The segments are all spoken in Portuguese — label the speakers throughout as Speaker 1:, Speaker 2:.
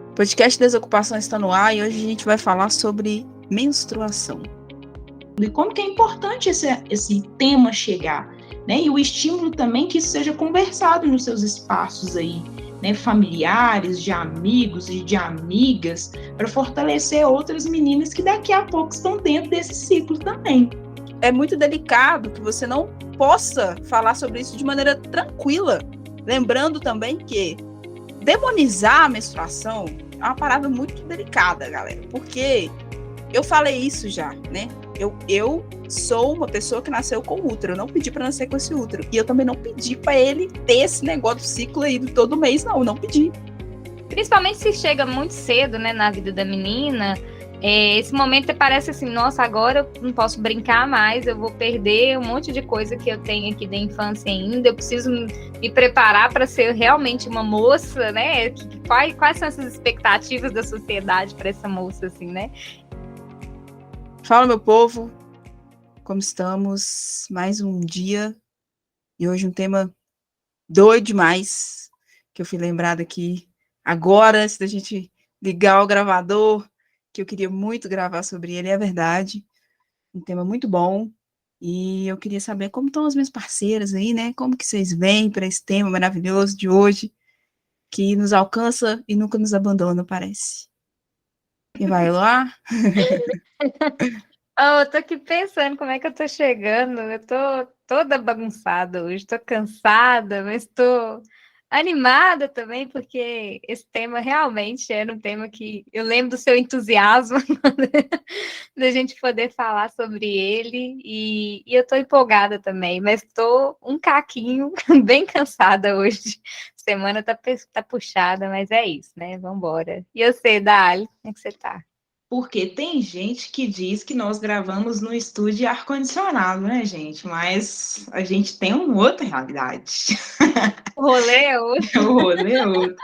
Speaker 1: O podcast Desocupação está no ar e hoje a gente vai falar sobre menstruação.
Speaker 2: E como que é importante esse tema chegar, né? E o estímulo também que isso seja conversado nos seus espaços aí, né? Familiares, de amigos e de amigas, para fortalecer outras meninas que daqui a pouco estão dentro desse ciclo também.
Speaker 1: É muito delicado que você não possa falar sobre isso de maneira tranquila, lembrando também que demonizar a menstruação é uma parada muito delicada, galera, porque eu falei isso já, né? Eu sou uma pessoa que nasceu com útero, eu não pedi para nascer com esse útero, e eu também não pedi para ele ter esse negócio do ciclo aí de todo mês, não pedi.
Speaker 3: Principalmente se chega muito cedo, né, na vida da menina, esse momento parece assim, nossa, agora eu não posso brincar mais, eu vou perder um monte de coisa que eu tenho aqui da infância ainda, eu preciso me preparar para ser realmente uma moça, né? Quais são essas expectativas da sociedade para essa moça, assim, né?
Speaker 1: Fala, meu povo, como estamos? Mais um dia e hoje um tema doido demais, que eu fui lembrada aqui agora, antes da gente ligar o gravador, que eu queria muito gravar sobre ele, é verdade, um tema muito bom, e eu queria saber como estão as minhas parceiras aí, né, como que vocês vêm para esse tema maravilhoso de hoje, que nos alcança e nunca nos abandona, parece. Quem vai lá?
Speaker 3: Eu tô aqui pensando como é que eu tô chegando, eu tô toda bagunçada hoje, tô cansada, mas tô animada também, porque esse tema realmente era um tema que eu lembro do seu entusiasmo da gente poder falar sobre ele, e eu tô empolgada também, mas tô um caquinho bem cansada hoje. Semana tá puxada, mas é isso, né? Vambora. E você, Dali, como é que você tá?
Speaker 2: Porque tem gente que diz que nós gravamos no estúdio de ar-condicionado, né, gente? Mas a gente tem uma outra realidade.
Speaker 3: O rolê é outro.
Speaker 2: O rolê é outro.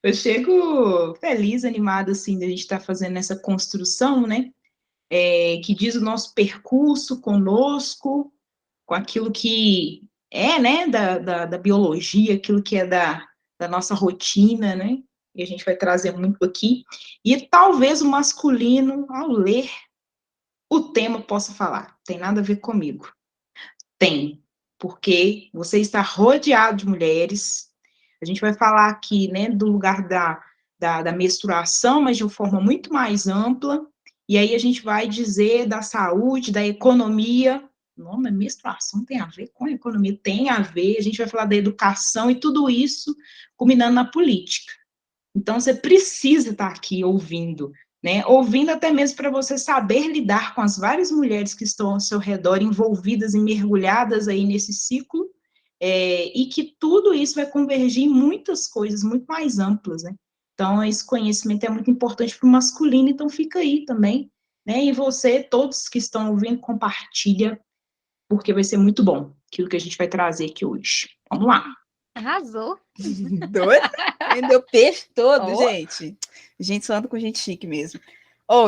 Speaker 2: Eu chego feliz, animada, assim, de a gente estar fazendo essa construção, né? Que diz o nosso percurso conosco, com aquilo que é, né, da biologia, aquilo que é da nossa rotina, né? E a gente vai trazer muito aqui. E talvez o masculino, ao ler o tema, possa falar, tem nada a ver comigo. Tem, porque você está rodeado de mulheres. A gente vai falar aqui, né, do lugar da menstruação, mas de uma forma muito mais ampla. E aí a gente vai dizer da saúde, da economia. Não, mas menstruação tem a ver com a economia? Tem a ver. A gente vai falar da educação e tudo isso culminando na política. Então, você precisa estar aqui ouvindo, né? Ouvindo até mesmo para você saber lidar com as várias mulheres que estão ao seu redor, envolvidas e mergulhadas aí nesse ciclo, e que tudo isso vai convergir em muitas coisas muito mais amplas, né? Então, esse conhecimento é muito importante para o masculino, então fica aí também, né? E você, todos que estão ouvindo, compartilha, porque vai ser muito bom aquilo que a gente vai trazer aqui hoje. Vamos lá.
Speaker 3: Arrasou.
Speaker 1: Doida? Vendeu peixe todo,
Speaker 3: Oh.
Speaker 1: gente. Gente, só anda com gente chique mesmo.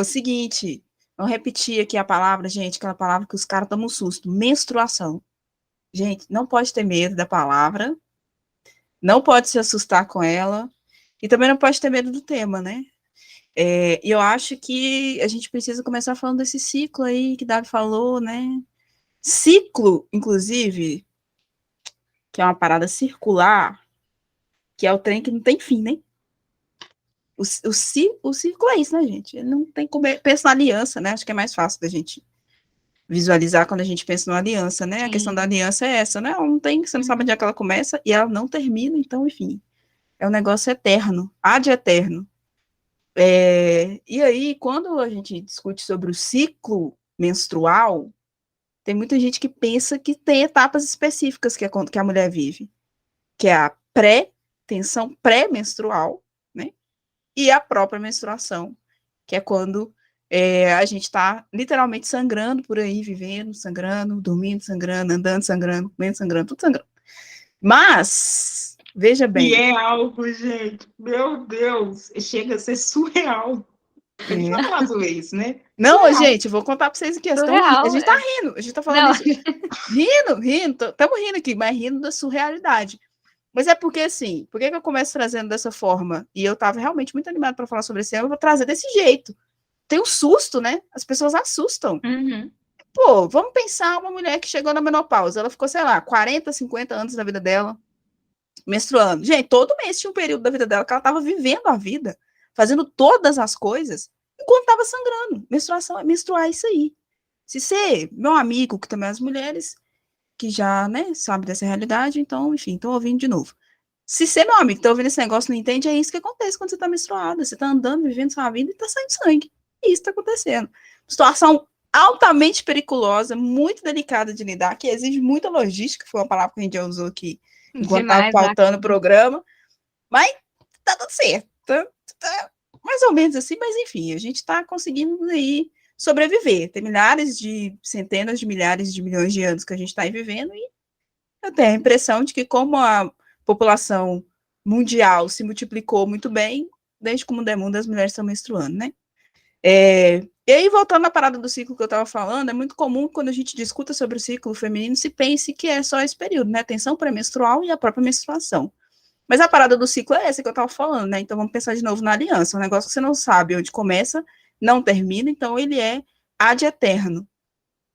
Speaker 1: Seguinte, vamos repetir aqui a palavra, gente, aquela palavra que os caras tomam um susto. Menstruação. Gente, não pode ter medo da palavra, não pode se assustar com ela, e também não pode ter medo do tema, né? E eu acho que a gente precisa começar falando desse ciclo aí que Davi falou, né? Ciclo, inclusive, que é uma parada circular, que é o trem que não tem fim, né? O círculo é isso, né, gente? Ele não tem como. Pensa na aliança, né? Acho que é mais fácil da gente visualizar quando a gente pensa numa aliança, né? Sim. A questão da aliança é essa, né? Ela não tem, você não sabe onde é que ela começa e ela não termina, então, enfim. É um negócio eterno, ad eterno. E aí, quando a gente discute sobre o ciclo menstrual, tem muita gente que pensa que tem etapas específicas que a mulher vive, que é a tensão pré-menstrual, né? E a própria menstruação, que é quando a gente está literalmente sangrando por aí, vivendo, sangrando, dormindo, sangrando, andando, sangrando, comendo, sangrando, tudo sangrando. Mas, veja bem.
Speaker 2: E é algo, gente, meu Deus, chega a ser surreal. A gente vai falar sobre isso, né?
Speaker 1: Não,
Speaker 2: surreal.
Speaker 1: Gente, vou contar para vocês aqui. A gente tá rindo, a gente tá falando isso. Rindo, estamos rindo aqui, mas rindo da surrealidade. Mas é porque, assim, por que eu começo trazendo dessa forma? E eu estava realmente muito animada para falar sobre esse tema, eu vou trazer desse jeito. Tem um susto, né? As pessoas assustam.
Speaker 3: Uhum.
Speaker 1: Pô, vamos pensar uma mulher que chegou na menopausa, ela ficou, sei lá, 40, 50 anos da vida dela, menstruando. Gente, todo mês tinha um período da vida dela que ela estava vivendo a vida, fazendo todas as coisas, enquanto estava sangrando. Menstruação é menstruar isso aí. Se você, meu amigo, que também é as mulheres, que já, né, sabe dessa realidade, então, enfim, tô ouvindo de novo. Se você, meu amigo, tá ouvindo esse negócio e não entende, é isso que acontece quando você tá menstruada. Você tá andando, vivendo sua vida e tá saindo sangue. E isso tá acontecendo. Situação altamente perigosa, muito delicada de lidar, que exige muita logística, foi uma palavra que a gente já usou aqui enquanto tava pautando o programa. Mas tá tudo certo. Tá mais ou menos assim, mas enfim, a gente tá conseguindo aí sobreviver. Tem milhares de, centenas de milhares de milhões de anos que a gente está aí vivendo e eu tenho a impressão de que como a população mundial se multiplicou muito bem, desde que o mundo é mundo, as mulheres estão menstruando, né? E aí, voltando à parada do ciclo que eu estava falando, é muito comum quando a gente discuta sobre o ciclo feminino, se pense que é só esse período, né? Tensão pré-menstrual e a própria menstruação. Mas a parada do ciclo é essa que eu estava falando, né? Então vamos pensar de novo na aliança, um negócio que você não sabe onde começa, não termina, então ele é ad eterno.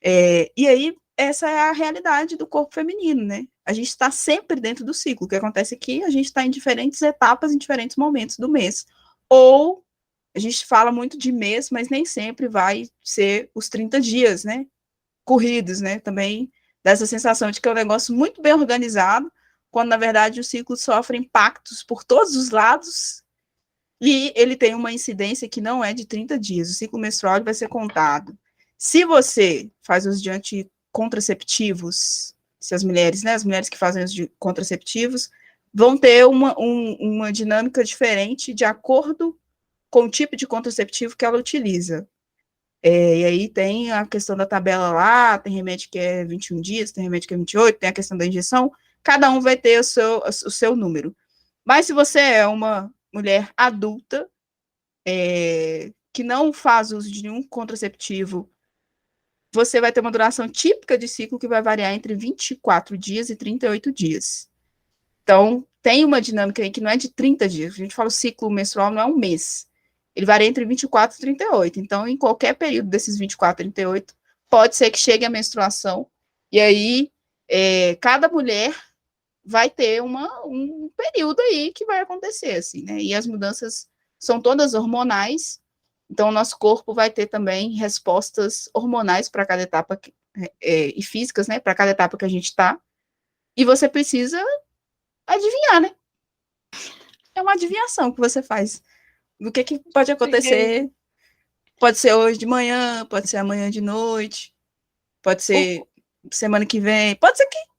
Speaker 1: E aí, essa é a realidade do corpo feminino, né? A gente está sempre dentro do ciclo. O que acontece aqui, a gente está em diferentes etapas, em diferentes momentos do mês. Ou, a gente fala muito de mês, mas nem sempre vai ser os 30 dias, né? Corridos, né? Também dá essa sensação de que é um negócio muito bem organizado, quando, na verdade, o ciclo sofre impactos por todos os lados e ele tem uma incidência que não é de 30 dias. O ciclo menstrual vai ser contado. Se você faz os de anticontraceptivos, se as mulheres, né, as mulheres que fazem os de contraceptivos, vão ter uma dinâmica diferente de acordo com o tipo de contraceptivo que ela utiliza. E aí tem a questão da tabela lá, tem remédio que é 21 dias, tem remédio que é 28, tem a questão da injeção, cada um vai ter o seu número. Mas se você é uma mulher adulta, que não faz uso de nenhum contraceptivo, você vai ter uma duração típica de ciclo que vai variar entre 24 dias e 38 dias. Então, tem uma dinâmica aí que não é de 30 dias. A gente fala o ciclo menstrual não é um mês. Ele varia entre 24 e 38. Então, em qualquer período desses 24 e 38, pode ser que chegue a menstruação. E aí, cada mulher vai ter um período aí que vai acontecer, assim, né? E as mudanças são todas hormonais, então o nosso corpo vai ter também respostas hormonais para cada etapa, e físicas, né? Para cada etapa que a gente está. E você precisa adivinhar, né? É uma adivinhação que você faz do que pode acontecer. Pode ser hoje de manhã, pode ser amanhã de noite, pode ser semana que vem, pode ser que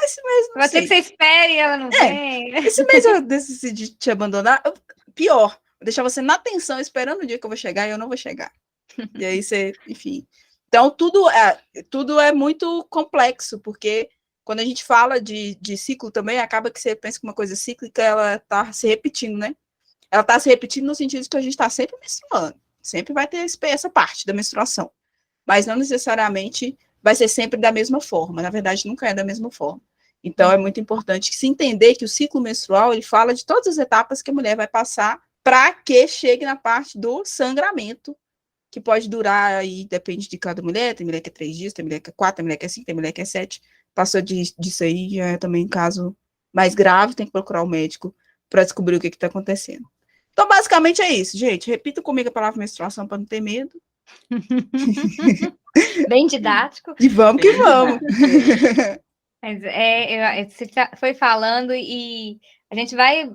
Speaker 1: esse mês não
Speaker 3: Vai ter que você espere e ela não vem.
Speaker 1: Esse mês eu decidi te abandonar. Pior, vou deixar você na tensão, esperando o dia que eu vou chegar e eu não vou chegar. E aí você, enfim. Então, tudo é muito complexo, porque quando a gente fala de ciclo também, acaba que você pensa que uma coisa cíclica, ela está se repetindo, né? Ela está se repetindo no sentido de que a gente está sempre menstruando. Sempre vai ter essa parte da menstruação. Mas não necessariamente vai ser sempre da mesma forma. Na verdade, nunca é da mesma forma. Então, é muito importante se entender que o ciclo menstrual, ele fala de todas as etapas que a mulher vai passar para que chegue na parte do sangramento, que pode durar aí, depende de cada mulher, tem mulher que é 3 dias, tem mulher que é 4, tem mulher que é 5, tem mulher que é 7. Passou disso aí, já é também um caso mais grave, tem que procurar o médico para descobrir o que está acontecendo. Então, basicamente é isso, gente. Repita comigo a palavra menstruação para não ter medo.
Speaker 3: Bem didático.
Speaker 1: E vamos que vamos.
Speaker 3: Mas você foi falando e a gente vai...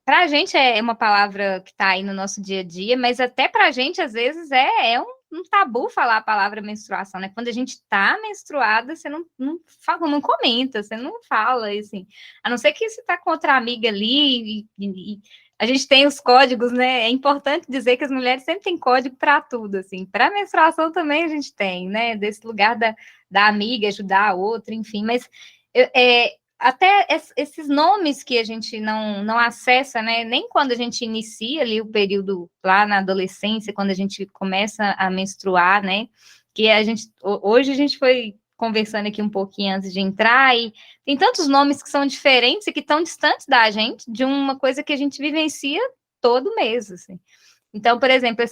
Speaker 3: Para a gente é uma palavra que está aí no nosso dia a dia, mas até para a gente, às vezes, é um tabu falar a palavra menstruação, né? Quando a gente está menstruada, você não fala, não comenta, você não fala, assim. A não ser que você está com outra amiga ali e a gente tem os códigos, né? É importante dizer que as mulheres sempre têm código para tudo, assim. Para menstruação também a gente tem, né? Desse lugar da amiga ajudar a outra, enfim. Mas até esses nomes que a gente não acessa, né? Nem quando a gente inicia ali o período lá na adolescência, quando a gente começa a menstruar, né? Que hoje a gente foi conversando aqui um pouquinho antes de entrar, e tem tantos nomes que são diferentes e que estão distantes da gente, de uma coisa que a gente vivencia todo mês, assim. Então, por exemplo,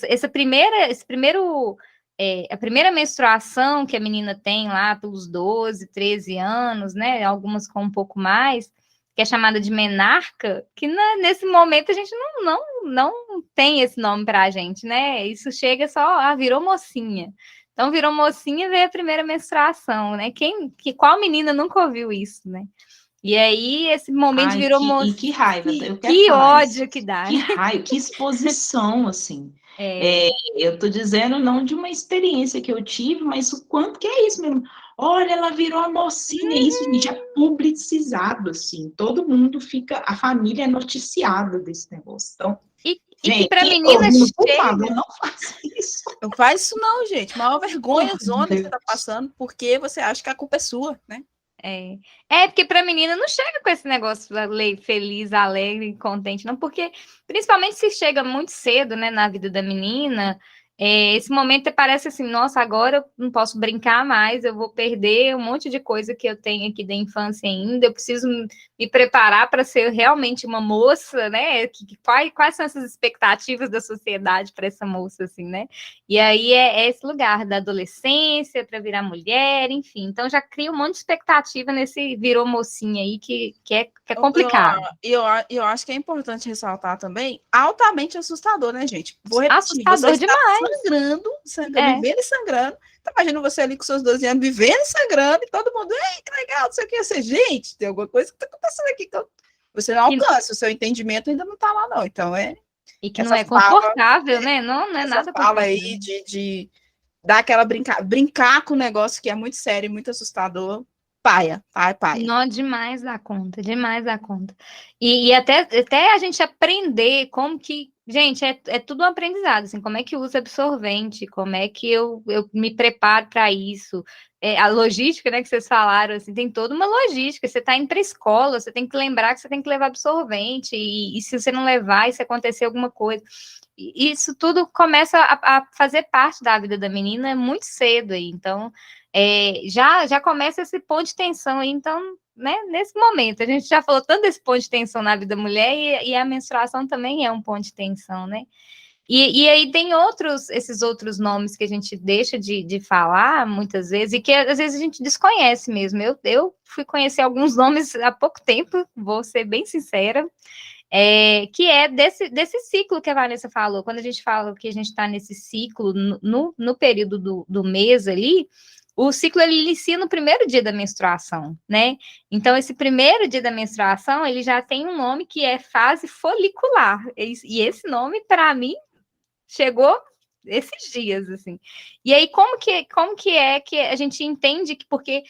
Speaker 3: a primeira menstruação que a menina tem lá pelos 12, 13 anos, né? Algumas com um pouco mais, que é chamada de menarca, que nesse momento a gente não tem esse nome para a gente, né? Isso chega só, virou mocinha. Então, virou mocinha, veio a primeira menstruação, né? Qual menina nunca ouviu isso, né? E aí, esse momento virou mocinha.
Speaker 2: Que raiva, eu quero
Speaker 3: que
Speaker 2: falar
Speaker 3: ódio
Speaker 2: isso.
Speaker 3: que dá.
Speaker 2: Que raiva, que exposição, assim. Eu tô dizendo não de uma experiência que eu tive, mas o quanto que é isso mesmo. Olha, ela virou a mocinha, isso, gente, é publicizado, assim. Todo mundo fica, a família é noticiada desse negócio. Então,
Speaker 3: E
Speaker 2: gente,
Speaker 3: que para menina
Speaker 2: por
Speaker 3: chega...
Speaker 2: favor, não faça isso.
Speaker 1: Não faz isso não, gente. Maior vergonha zona que você tá passando, porque você acha que a culpa é sua, né?
Speaker 3: Porque para menina não chega com esse negócio feliz, alegre, contente, não, porque principalmente se chega muito cedo, né, na vida da menina, esse momento parece assim, nossa, agora eu não posso brincar mais, eu vou perder um monte de coisa que eu tenho aqui da infância ainda, eu preciso me preparar para ser realmente uma moça, né? Quais são essas expectativas da sociedade para essa moça, assim, né? E aí é esse lugar da adolescência para virar mulher, enfim. Então já cria um monte de expectativa nesse virou mocinha aí que é complicado.
Speaker 1: Eu acho que é importante ressaltar também, altamente assustador, né, gente? Vou repetir,
Speaker 3: Assustador
Speaker 1: você está
Speaker 3: demais.
Speaker 1: vivendo e sangrando. Tá, imagina você ali com seus 12 anos, vivendo e sangrando, e todo mundo, ei, que legal, não sei o que. Você, gente, tem alguma coisa que tá acontecendo aqui. Então, você não alcança, o seu entendimento ainda não tá lá, não. Então,
Speaker 3: E que não é confortável, né? Não é nada confortável.
Speaker 1: Fala aí de dar aquela brincar com um negócio que é muito sério, muito assustador. Paia.
Speaker 3: Não, demais da conta, demais da conta. E até a gente aprender como que... Gente, é tudo um aprendizado, assim, como é que usa absorvente, como é que eu me preparo para isso. A logística, né, que vocês falaram, assim, tem toda uma logística. Você está indo para a escola, você tem que lembrar que você tem que levar absorvente, e se você não levar, e se acontecer alguma coisa... Isso tudo começa a fazer parte da vida da menina muito cedo aí, então... já começa esse ponto de tensão aí, então, né, nesse momento, a gente já falou tanto desse ponto de tensão na vida da mulher, e a menstruação também é um ponto de tensão, né? E aí tem esses outros nomes que a gente deixa de falar muitas vezes, e que às vezes a gente desconhece mesmo. Eu fui conhecer alguns nomes há pouco tempo, vou ser bem sincera, que é desse ciclo que a Vanessa falou. Quando a gente fala que a gente está nesse ciclo, no período do mês ali, o ciclo ele inicia no primeiro dia da menstruação, né? Então, esse primeiro dia da menstruação, ele já tem um nome que é fase folicular. E esse nome, para mim, chegou esses dias, assim. E aí, como que é que a gente entende que, porque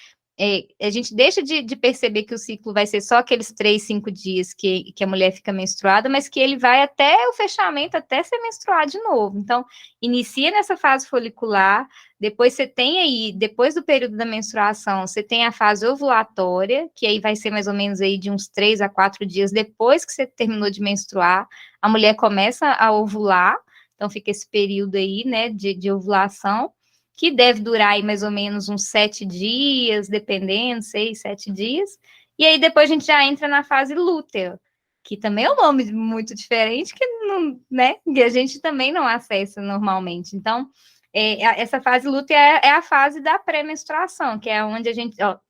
Speaker 3: a gente deixa de perceber que o ciclo vai ser só aqueles 3, 5 dias que a mulher fica menstruada, mas que ele vai até o fechamento, até ser menstruar de novo. Então, inicia nessa fase folicular, depois você tem aí, depois do período da menstruação, você tem a fase ovulatória, que aí vai ser mais ou menos aí de uns 3 a 4 dias depois que você terminou de menstruar, a mulher começa a ovular, então fica esse período aí, né, de ovulação, que deve durar aí mais ou menos uns 7 dias, dependendo, 6, 7 dias. E aí depois a gente já entra na fase lútea, que também é um nome muito diferente, que, não, né, que a gente também não acessa normalmente. Então, essa fase lútea é a fase da pré-menstruação, que é onde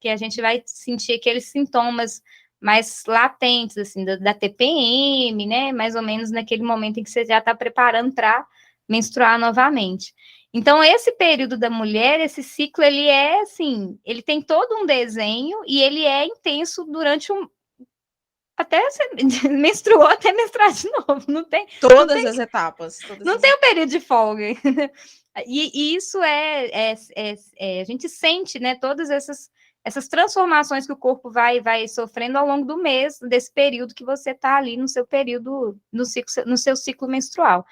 Speaker 3: que a gente vai sentir aqueles sintomas mais latentes, assim, da TPM, né, mais ou menos naquele momento em que você já está preparando para menstruar novamente. Então, esse período da mulher, esse ciclo, ele é assim, ele tem todo um desenho e ele é intenso durante até você menstruou, até menstruar de novo, não tem...
Speaker 1: Todas as etapas.
Speaker 3: Não tem um período de folga. E isso a gente sente, né, todas essas transformações que o corpo vai sofrendo ao longo do mês, desse período que você está ali no seu período, no seu ciclo menstrual.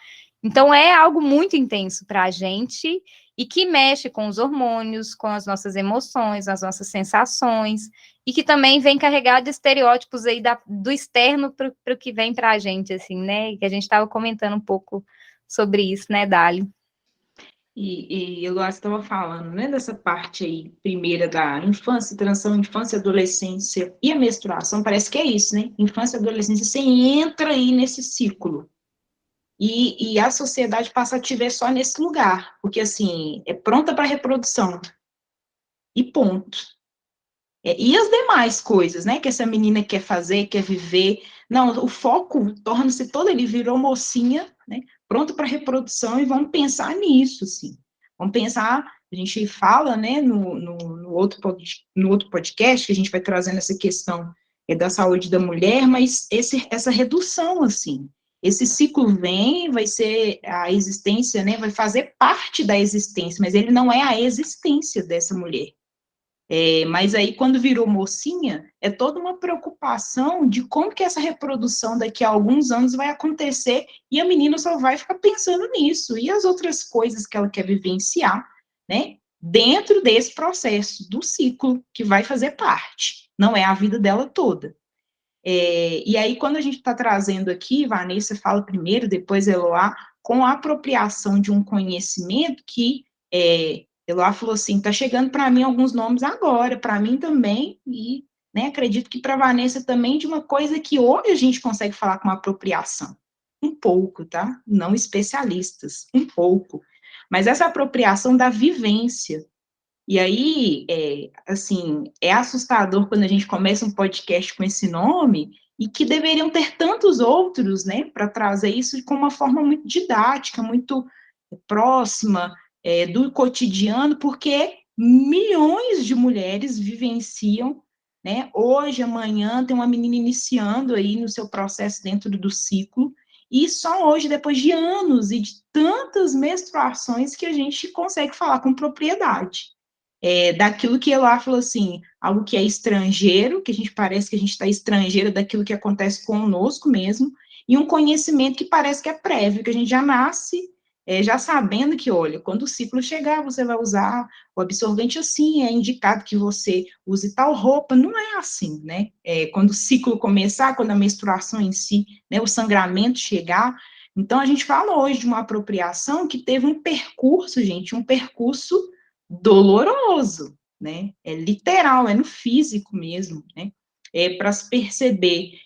Speaker 3: Então, é algo muito intenso para a gente e que mexe com os hormônios, com as nossas emoções, as nossas sensações, e que também vem carregado de estereótipos aí do externo para o que vem para a gente, assim, né? Que a gente estava comentando um pouco sobre isso, né, Dali?
Speaker 2: E Eloá estava falando, né, dessa parte aí, primeira da infância, transição, infância, adolescência e a menstruação, parece que é isso, né? Infância e adolescência, você entra aí nesse ciclo. E a sociedade passa a te ver só nesse lugar, porque, assim, é pronta para reprodução. E ponto. E as demais coisas, né, que essa menina quer fazer, quer viver. Não, o foco torna-se todo, ele virou mocinha, né, pronto para reprodução, e vamos pensar nisso, assim. Vamos pensar, a gente fala, né, no outro podcast, que a gente vai trazendo essa questão da saúde da mulher, mas essa redução, assim. Esse ciclo vem, vai ser a existência, né, vai fazer parte da existência, mas ele não é a existência dessa mulher. Mas aí, quando virou mocinha, é toda uma preocupação de como que essa reprodução daqui a alguns anos vai acontecer, e a menina só vai ficar pensando nisso, e as outras coisas que ela quer vivenciar, né, dentro desse processo, do ciclo, que vai fazer parte, não é a vida dela toda. E aí, quando a gente está trazendo aqui, Vanessa fala primeiro, depois Eloá, com a apropriação de um conhecimento que Eloá falou assim, está chegando para mim alguns nomes agora, para mim também, e né, acredito que para Vanessa também, de uma coisa que hoje a gente consegue falar com apropriação. Um pouco, tá? Não especialistas, um pouco. Mas essa apropriação da vivência. E aí, assim, é assustador quando a gente começa um podcast com esse nome, e que deveriam ter tantos outros, né, para trazer isso com uma forma muito didática, muito próxima do cotidiano, porque milhões de mulheres vivenciam, né, hoje, amanhã, tem uma menina iniciando aí no seu processo dentro do ciclo, e só hoje, depois de anos e de tantas menstruações, que a gente consegue falar com propriedade. Daquilo que Eloá falou assim, algo que é estrangeiro, que a gente parece que a gente está estrangeiro daquilo que acontece conosco mesmo, e um conhecimento que parece que é prévio, que a gente já nasce já sabendo que, olha, quando o ciclo chegar, você vai usar o absorvente assim, é indicado que você use tal roupa, não é assim, né? Quando o ciclo começar, quando a menstruação em si, né, o sangramento chegar, então a gente fala hoje de uma apropriação que teve um percurso, gente, um percurso doloroso, né? É literal, é no físico mesmo, né? Para se perceber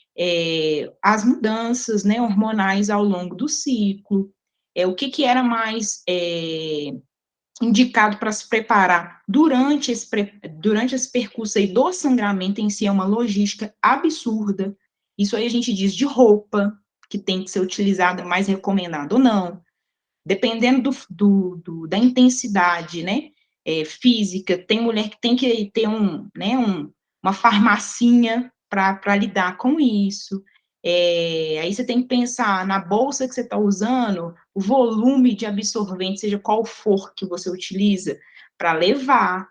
Speaker 2: as mudanças, né, hormonais ao longo do ciclo, o que era mais indicado para se preparar durante esse percurso aí do sangramento em si, é uma logística absurda. Isso aí a gente diz de roupa, que tem que ser utilizada, mais recomendada ou não, dependendo da intensidade, né, física. Tem mulher que tem que ter uma farmacinha para lidar com isso. Aí você tem que pensar na bolsa que você está usando, o volume de absorvente, seja qual for que você utiliza, para levar.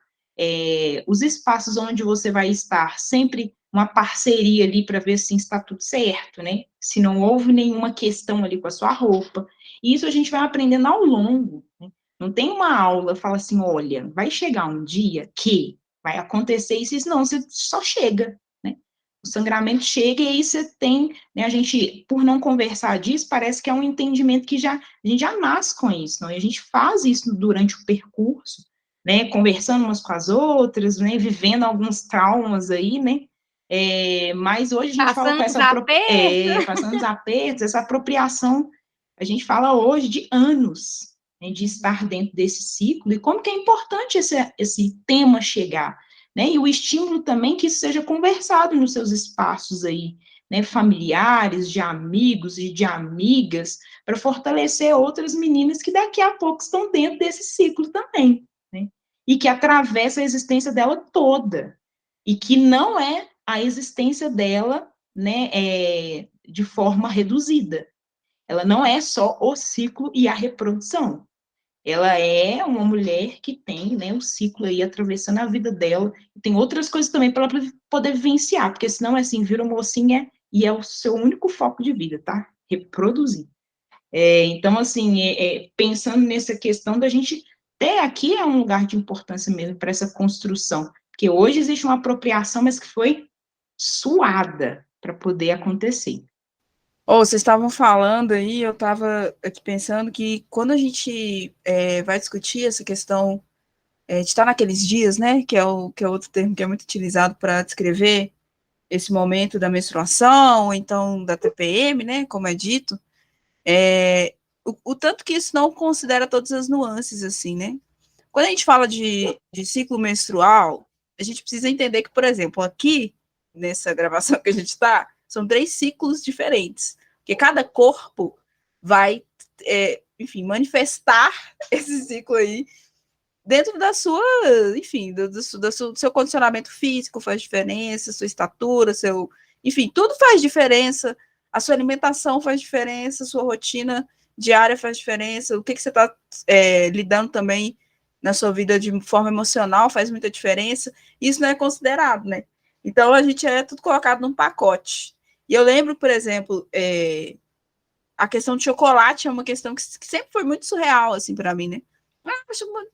Speaker 2: Os espaços onde você vai estar, sempre uma parceria ali para ver se está tudo certo, né? Se não houve nenhuma questão ali com a sua roupa. E isso a gente vai aprendendo ao longo, né? Não tem uma aula, fala assim, olha, vai chegar um dia que vai acontecer isso, não, você só chega, né? O sangramento chega e aí você tem, né, a gente, por não conversar disso, parece que é um entendimento que a gente já nasce com isso, não? E a gente faz isso durante o percurso, né, conversando umas com as outras, né, vivendo alguns traumas aí, né, mas hoje a gente fala com essa... passando os apertos, essa apropriação, a gente fala hoje de anos, né, de estar dentro desse ciclo, e como que é importante esse tema chegar, né, e o estímulo também que isso seja conversado nos seus espaços aí, né, familiares, de amigos e de amigas, para fortalecer outras meninas que daqui a pouco estão dentro desse ciclo também, né, e que atravessa a existência dela toda, e que não é a existência dela, né, de forma reduzida. Ela não é só o ciclo e a reprodução. Ela é uma mulher que tem, né, um ciclo aí atravessando a vida dela, e tem outras coisas também para ela poder vivenciar, porque senão, assim, vira mocinha e é o seu único foco de vida, tá? Reproduzir. Então, assim, pensando nessa questão da gente ter aqui um lugar de importância mesmo para essa construção, porque hoje existe uma apropriação, mas que foi suada para poder acontecer.
Speaker 1: Vocês estavam falando aí, eu estava aqui pensando que quando a gente vai discutir essa questão de estar naqueles dias, né, que é outro termo que é muito utilizado para descrever esse momento da menstruação, ou então da TPM, né, como é dito, o tanto que isso não considera todas as nuances, assim, né? Quando a gente fala de ciclo menstrual, a gente precisa entender que, por exemplo, aqui, nessa gravação que a gente está, são 3 ciclos diferentes, porque cada corpo vai, enfim, manifestar esse ciclo aí dentro da sua, enfim, do seu condicionamento físico faz diferença, sua estatura, enfim, tudo faz diferença, a sua alimentação faz diferença, a sua rotina diária faz diferença, o que você está lidando também na sua vida de forma emocional faz muita diferença, isso não é considerado, né? Então, a gente é tudo colocado num pacote. E eu lembro, por exemplo, a questão de chocolate é uma questão que sempre foi muito surreal, assim, para mim, né?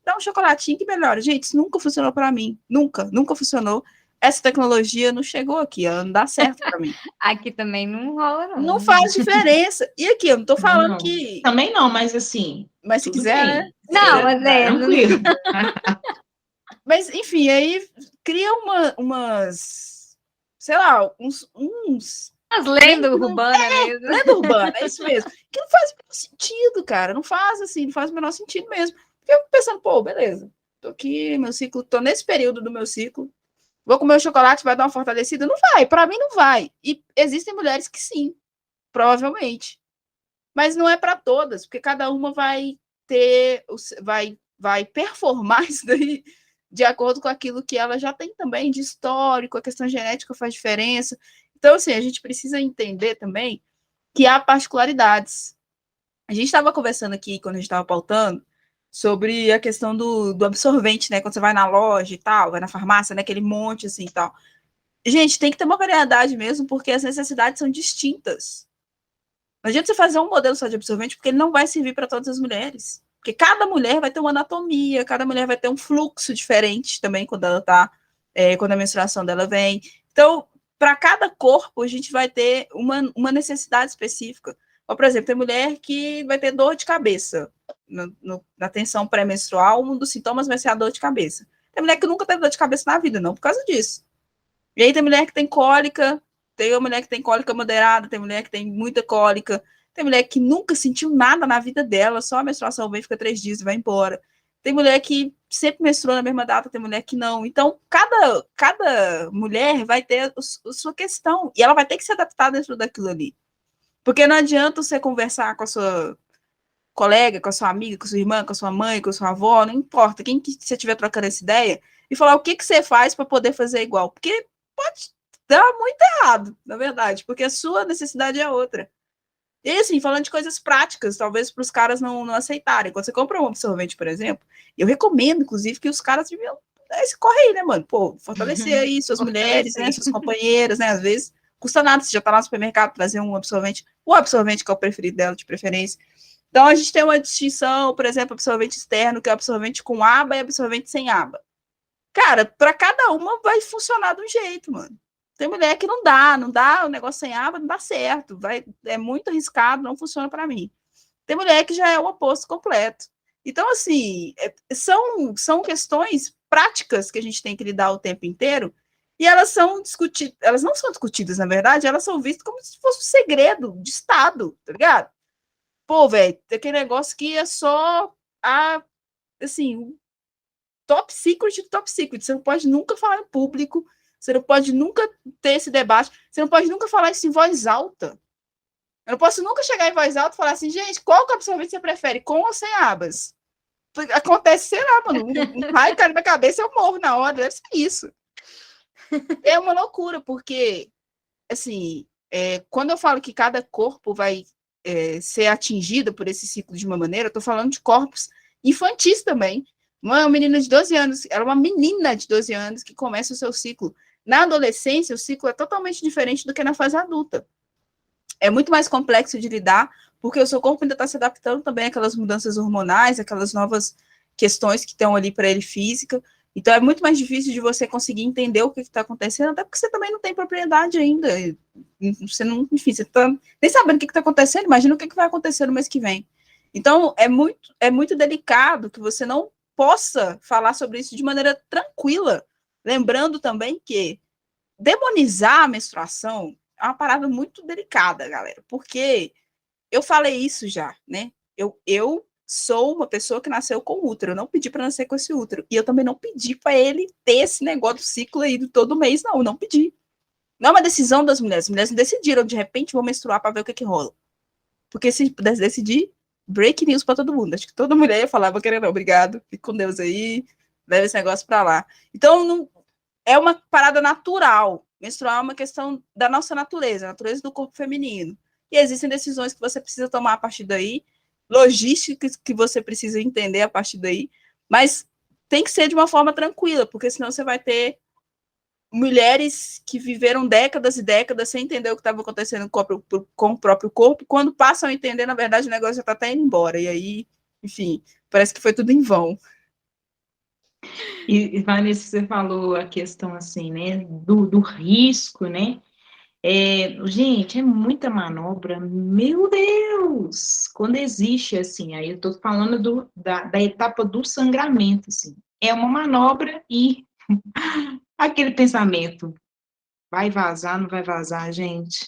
Speaker 1: Dá um chocolatinho que melhora. Gente, isso nunca funcionou para mim. Nunca funcionou. Essa tecnologia não chegou aqui, ela não dá certo para mim.
Speaker 3: Aqui também não rola, não.
Speaker 1: Não faz diferença. E aqui, eu não tô falando que...
Speaker 2: Também não, mas assim...
Speaker 1: Mas se quiser,
Speaker 2: bem.
Speaker 1: né?
Speaker 3: Não, mas
Speaker 2: tranquilo.
Speaker 1: Mas, enfim, aí cria umas... Sei lá, uns
Speaker 3: as lendas urbanas mesmo.
Speaker 1: Lenda urbana, é isso mesmo. Que não faz o menor sentido, cara. Não faz assim, não faz o menor sentido mesmo. Porque eu fico pensando, pô, beleza. Tô aqui, meu ciclo, tô nesse período do meu ciclo. Vou comer o chocolate, vai dar uma fortalecida? Não vai, para mim não vai. E existem mulheres que sim, provavelmente. Mas não é para todas, porque cada uma vai ter, vai performar isso daí de acordo com aquilo que ela já tem também de histórico, a questão genética faz diferença. Então, assim, a gente precisa entender também que há particularidades. A gente estava conversando aqui, quando a gente estava pautando, sobre a questão do absorvente, né? Quando você vai na loja e tal, vai na farmácia, né? Aquele monte assim e tal. Gente, tem que ter uma variedade mesmo, porque as necessidades são distintas. Não adianta você fazer um modelo só de absorvente, porque ele não vai servir para todas as mulheres. Porque cada mulher vai ter uma anatomia, cada mulher vai ter um fluxo diferente também quando ela tá, quando a menstruação dela vem. Então, para cada corpo, a gente vai ter uma necessidade específica. Ou, por exemplo, tem mulher que vai ter dor de cabeça. Na tensão pré-menstrual, um dos sintomas vai ser a dor de cabeça. Tem mulher que nunca teve dor de cabeça na vida, não por causa disso. E aí tem mulher que tem cólica, tem uma mulher que tem cólica moderada, tem mulher que tem muita cólica, tem mulher que nunca sentiu nada na vida dela, só a menstruação vem, fica 3 dias e vai embora. Tem mulher que sempre menstrua na mesma data, tem mulher que não. Então, cada mulher vai ter a sua questão, e ela vai ter que se adaptar dentro daquilo ali. Porque não adianta você conversar com a sua colega, com a sua amiga, com a sua irmã, com a sua mãe, com a sua avó, não importa, quem que você estiver trocando essa ideia, e falar o que você faz para poder fazer igual. Porque pode dar muito errado, na verdade, porque a sua necessidade é outra. E assim, falando de coisas práticas, talvez para os caras não aceitarem. Quando você compra um absorvente, por exemplo, eu recomendo, inclusive, que os caras deviam dar esse corre aí, né, mano? Pô, fortalecer aí suas mulheres, né, suas companheiras, né, às vezes custa nada, você já tá lá no supermercado, trazer um absorvente, o absorvente que é o preferido dela, de preferência. Então, a gente tem uma distinção, por exemplo, absorvente externo, que é absorvente com aba e absorvente sem aba. Cara, para cada uma vai funcionar de um jeito, mano. Tem mulher que não dá, o negócio sem aba não dá certo, é muito arriscado, não funciona para mim. Tem mulher que já é o oposto completo. Então, assim, são questões práticas que a gente tem que lidar o tempo inteiro, e elas são discutidas, elas não são discutidas, na verdade, elas são vistas como se fosse um segredo de Estado, tá ligado? Pô, velho, tem aquele negócio que é só assim, top secret do top secret. Você não pode nunca falar em público, você não pode nunca ter esse debate, você não pode nunca falar isso em voz alta. Eu não posso nunca chegar em voz alta e falar assim, gente, qual que absorvente você prefere, com ou sem abas? Acontece, sei lá, mano, um raio cai na minha cabeça, eu morro na hora, deve ser isso. É uma loucura, porque, assim, quando eu falo que cada corpo vai ser atingido por esse ciclo de uma maneira, eu tô falando de corpos infantis também. Uma menina de 12 anos, ela é uma menina de 12 anos que começa o seu ciclo. Na adolescência, o ciclo é totalmente diferente do que na fase adulta. É muito mais complexo de lidar, porque o seu corpo ainda está se adaptando também àquelas mudanças hormonais, aquelas novas questões que estão ali para ele física. Então, é muito mais difícil de você conseguir entender o que está acontecendo, até porque você também não tem propriedade ainda. você não, enfim, você tá nem sabendo o que está acontecendo, imagina o que vai acontecer no mês que vem. Então, é muito delicado que você não possa falar sobre isso de maneira tranquila, lembrando também que demonizar a menstruação é uma parada muito delicada, galera, porque eu falei isso já, né? Eu sou uma pessoa que nasceu com útero, eu não pedi para nascer com esse útero, e eu também não pedi para ele ter esse negócio do ciclo aí de todo mês, não pedi. Não é uma decisão das mulheres, as mulheres não decidiram, de repente vou menstruar para ver o que rola. Porque se pudesse decidir, break news para todo mundo. Acho que toda mulher ia falar, vou querer não, obrigado, fique com Deus aí, leva esse negócio para lá. Então, não, é uma parada natural. Menstruar é uma questão da nossa natureza, a natureza do corpo feminino. E existem decisões que você precisa tomar a partir daí, logísticas que você precisa entender a partir daí, mas tem que ser de uma forma tranquila, porque senão você vai ter mulheres que viveram décadas e décadas sem entender o que estava acontecendo com o próprio corpo, quando passam a entender, na verdade, o negócio já está até indo embora. E aí, enfim, parece que foi tudo em vão.
Speaker 2: E Vanessa, você falou a questão assim, né, do risco, né? Gente, é muita manobra, meu Deus! Quando existe, assim, aí eu estou falando da etapa do sangramento, assim, é uma manobra e aquele pensamento, vai vazar, não vai vazar, gente?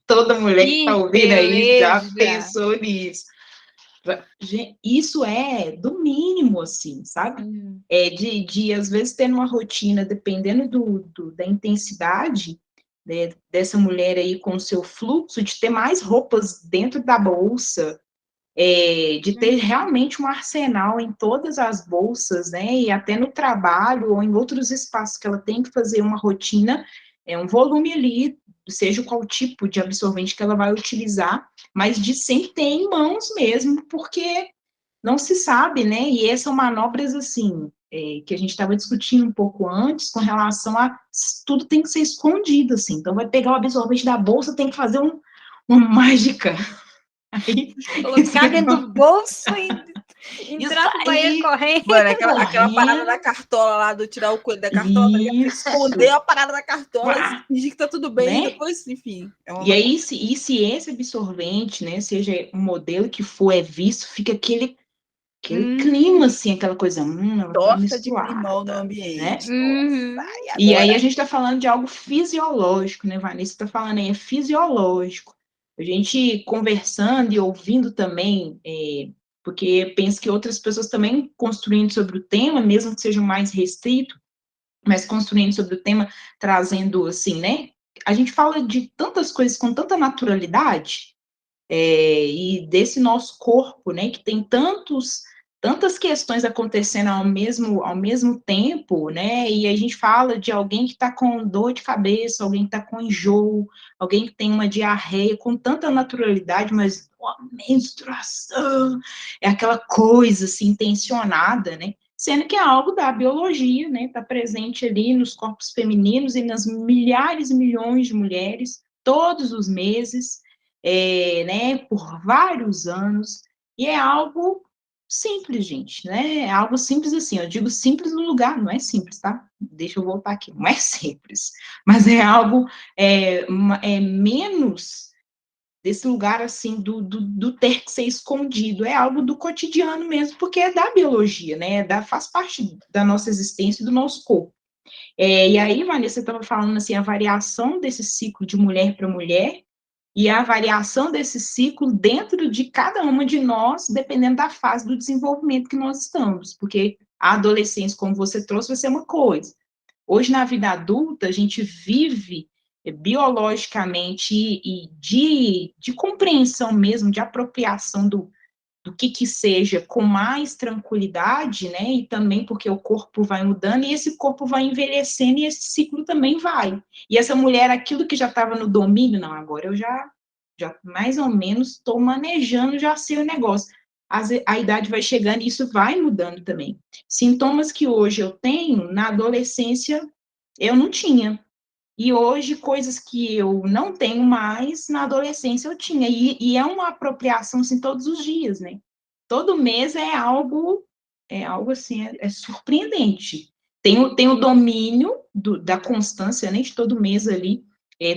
Speaker 2: Toda mulher que está ouvindo aí já pensou nisso. Isso é do mínimo, assim, sabe? De às vezes, ter uma rotina, dependendo da intensidade, né, dessa mulher aí com o seu fluxo, de ter mais roupas dentro da bolsa, de ter realmente um arsenal em todas as bolsas, né, e até no trabalho ou em outros espaços que ela tem que fazer uma rotina, um volume ali, seja qual tipo de absorvente que ela vai utilizar, mas de sempre ter em mãos mesmo, porque não se sabe, né, e essas são manobras, assim, que a gente estava discutindo um pouco antes, com relação a tudo tem que ser escondido, assim, então vai pegar o absorvente da bolsa, tem que fazer uma mágica.
Speaker 3: Aí, colocar dentro do bolso e entrar no banheiro correndo.
Speaker 1: Mano, aquela parada da cartola lá, do tirar o coelho da cartola, esconder a parada da cartola, fingir que tá tudo bem, né? Depois, enfim.
Speaker 2: E aí, se esse absorvente, né, seja um modelo que for visto, fica aquele clima, assim, aquela coisa,
Speaker 1: torta de climão no ambiente.
Speaker 2: Né? Nossa, e aí a gente tá falando de algo fisiológico, né, Vanessa? Tá falando aí, é fisiológico. A gente conversando e ouvindo também, porque penso que outras pessoas também construindo sobre o tema, mesmo que seja mais restrito, mas construindo sobre o tema, trazendo, assim, né? A gente fala de tantas coisas com tanta naturalidade, e desse nosso corpo, né, que tem tantas questões acontecendo ao mesmo tempo, né, e a gente fala de alguém que está com dor de cabeça, alguém que está com enjoo, alguém que tem uma diarreia, com tanta naturalidade, mas a menstruação é aquela coisa, assim, intencionada, né, sendo que é algo da biologia, né, está presente ali nos corpos femininos e nas milhares e milhões de mulheres, todos os meses, né, por vários anos, e é algo simples, gente, né, é algo simples assim, eu digo simples no lugar, não é simples, tá? Deixa eu voltar aqui, não é simples, mas é algo, menos desse lugar, assim, do ter que ser escondido, é algo do cotidiano mesmo, porque é da biologia, né, faz parte da nossa existência e do nosso corpo. E aí, Vanessa, você estava falando, assim, a variação desse ciclo de mulher para mulher, e a variação desse ciclo dentro de cada uma de nós, dependendo da fase do desenvolvimento que nós estamos, porque a adolescência, como você trouxe, vai ser uma coisa. Hoje, na vida adulta, a gente vive biologicamente e de compreensão mesmo, de apropriação do que seja com mais tranquilidade, né, e também porque o corpo vai mudando, e esse corpo vai envelhecendo, e esse ciclo também vai. E essa mulher, aquilo que já estava no domínio, não, agora eu já mais ou menos estou manejando, já sei o negócio. A idade vai chegando e isso vai mudando também. Sintomas que hoje eu tenho, na adolescência, eu não tinha. E hoje, coisas que eu não tenho mais, na adolescência eu tinha. E é uma apropriação, assim, todos os dias, né? Todo mês é algo assim, é surpreendente. Tem o domínio da constância, né, de todo mês ali,